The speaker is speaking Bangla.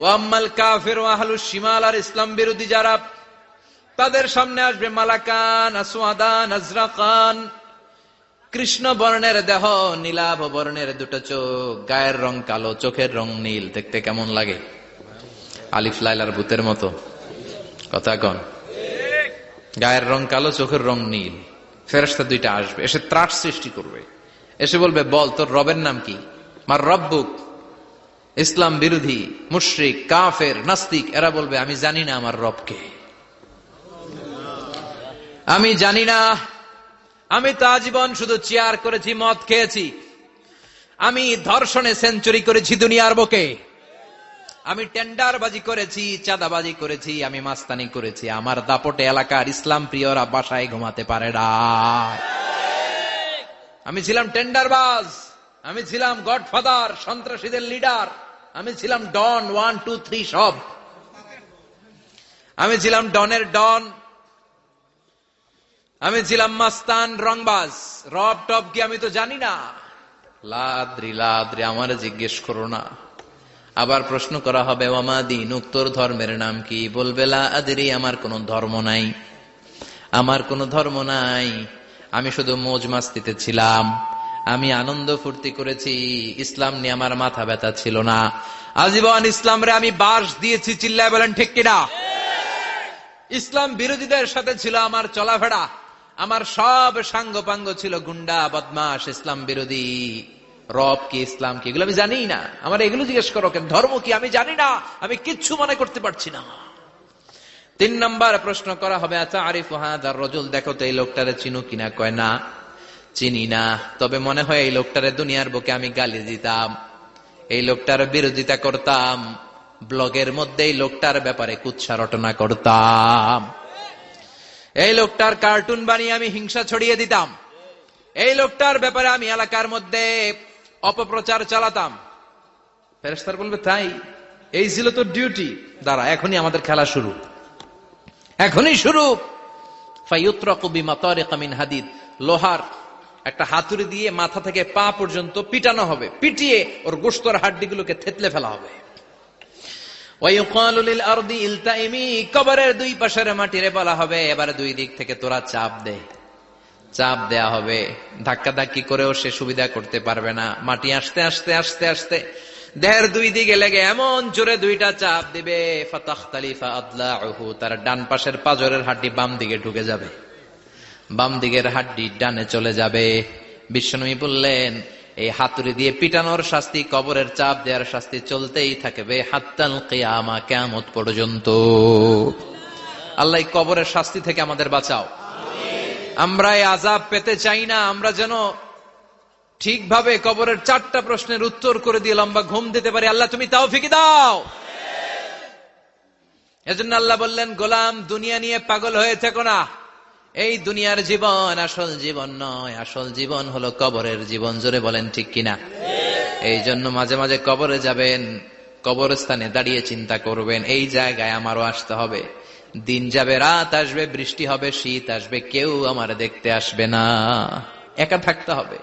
ওয়াম্মাল কাফির ওয়া আহলুশ শিমাল, আর ইসলাম বিরোধী যারা, তাদের সামনে আসবে মালাকান আসওয়াদান আজরাকান, কৃষ্ণ বর্ণের দেহ, নীলাভ বর্ণের দুটো চোখ, গায়ের রং কালো, চোখের রং নীল। দেখতে কেমন লাগে? আলিফ লাইলার ভূতের মতো। কথা কন। গায়ের রং কালো, চোখের রং নীল। ফেরেশতা দুইটা আসবে, এসে ত্রাস সৃষ্টি করবে, এসে বলবে, বল তোর রবের নাম কি? মার রব্বুক। ইসলাম বিরোধী মুশরিক কাফের নাস্তিক এরা বলবে, আমি জানি না আমার রবকে, আমি জানি না। আমি তো আজীবন শুধু চেয়ার করেছি, মদ খেয়েছি, আমি ধর্ষণে সেঞ্চুরি করেছি দুনিয়ার বুকে, আমি টেন্ডারবাজি করেছি, চাঁদাবাজি করেছি, আমি মাস্তানি করেছি। আমার দাপটে এলাকার ইসলাম প্রিয়রা বাসায় ঘুমাতে পারে না। আমি ছিলাম টেন্ডারবাজ, আমি ছিলাম গডফাদার, সন্ত্রাসীদের লিডার, আমি ছিলাম ডন 1 2 3 সব, আমি ছিলাম ডনের ডন, আমি ছিলাম মাস্তান রংবাজ। রব টব কি আমি তো জানি না। লাদ্রি লাদ্রি, আমার জিজ্ঞেস করো না। আবার প্রশ্ন করা হবে, ওয়ামা দীনুক, তোর ধর্মের নাম কি? বলবে লা আদরি, আমার কোন ধর্ম নাই, আমার কোন ধর্ম নাই, আমি শুধু মৌজ মাস্তিতে ছিলাম, আমি আনন্দ ফুর্তি করেছি, ইসলাম নিয়ে আমার মাথা ব্যথা ছিল না। আজীবন ইসলাম রে আমি বাস দিয়েছি, চিল্লায় বলেন ঠিক কিনা? ইসলাম বিরোধীদের সাথে ছিল আমার চলাফেরা, আমার সব সাঙ্গপাঙ্গ ছিল গুন্ডা বদমাশ ইসলাম বিরোধী। রব কি, ইসলাম কি, এগুলো আমি জানি না। আমার এগুলো জিজ্ঞেস করো কেন? ধর্ম কি আমি জানি না, আমি কিচ্ছু মনে করতে পারছি না। 3 নম্বর প্রশ্ন করা হবে, আচ্ছা আরিফু হাদার রজুল, দেখো তো এই লোকটারে চিনো কিনা? কয় না, চিনি না, তবে মনে হয় এই লোকটারে দুনিয়ার বুকে আমি গালি দিতাম, এই লোকটার বিরোধিতা করতাম, ব্লগের মধ্যে এই লোকটার ব্যাপারে কুৎসা রটনা করতাম, এই লোকটার কার্টুন বানিয়ে আমি হিংসা ছড়িয়ে দিতাম, এই লোকটার ব্যাপারে আমি এলাকার মধ্যে অপপ্রচার চালাতাম। ফেরেশতারা বলবে, তাই? এই ছিল তোর ডিউটি? দাঁড়া, এখনই আমাদের খেলা শুরু, এখনই শুরু। ফায়ুতরাকু বিমাতারিক মিন হাদিদ, লোহার একটা হাতুড়ি দিয়ে মাথা থেকে পা পর্যন্ত পিটানো হবে, পিটিয়ে ওর গোশতর হাড্ডিগুলোকে থেতলে ফেলা হবে। ওয়ায়ুকালু লিল আরদি ইলতাইমি, কবরের দুই পাশের মাটিরে বলা হবে, এবারে দুই দিক থেকে তোরা চাপ দে। চাপ দেয়া হবে, ধাক্কা ধাক্কি করেও সে সুবিধা করতে পারবে না। মাটি আসতে আসতে আসতে আসতে দেহের দুই দিকে লেগে এমন জোরে দুইটা চাপ দিবে, ফাতাখতালিফা আদলাউহু, তার ডান পাশের পাজরের হাড্ডি বাম দিকে ঢুকে যাবে, বাম দিকের হাড্ডি ডানে চলে যাবে। বিশ্বনবী বললেন, এই হাতুড়ি দিয়ে পিটানোর শাস্তি, কবরের চাপ দেওয়ার শাস্তি চলতেই থাকবে হাত্তাল কিয়ামা, কিয়ামত পর্যন্ত। আল্লাহ এই কবরের শাস্তি থেকে আমাদের বাঁচাও। আমরা এই আযাব পেতে চাই না, আমরা যেন ঠিকভাবে কবরের 4টা প্রশ্নের উত্তর করে দিয়ে লম্বা ঘুম দিতে পারি। আল্লাহ তুমি তৌফিক দাও। এজন্য আল্লাহ বললেন, গোলাম দুনিয়া নিয়ে পাগল হয়ে থেকো না, এই দুনিয়ার জীবন আসল জীবন নয়, আসল জীবন হলো কবরের জীবন। জোরে বলেন ঠিক কিনা? এই জন্য মাঝে মাঝে কবরে যাবেন, কবরস্থানে দাঁড়িয়ে চিন্তা করবেন, এই জায়গায় আমারও আসতে হবে। দিন যাবে, রাত আসবে, বৃষ্টি হবে, শীত আসবে, কেউ আমার দেখতে আসবে না, একা থাকতে হবে।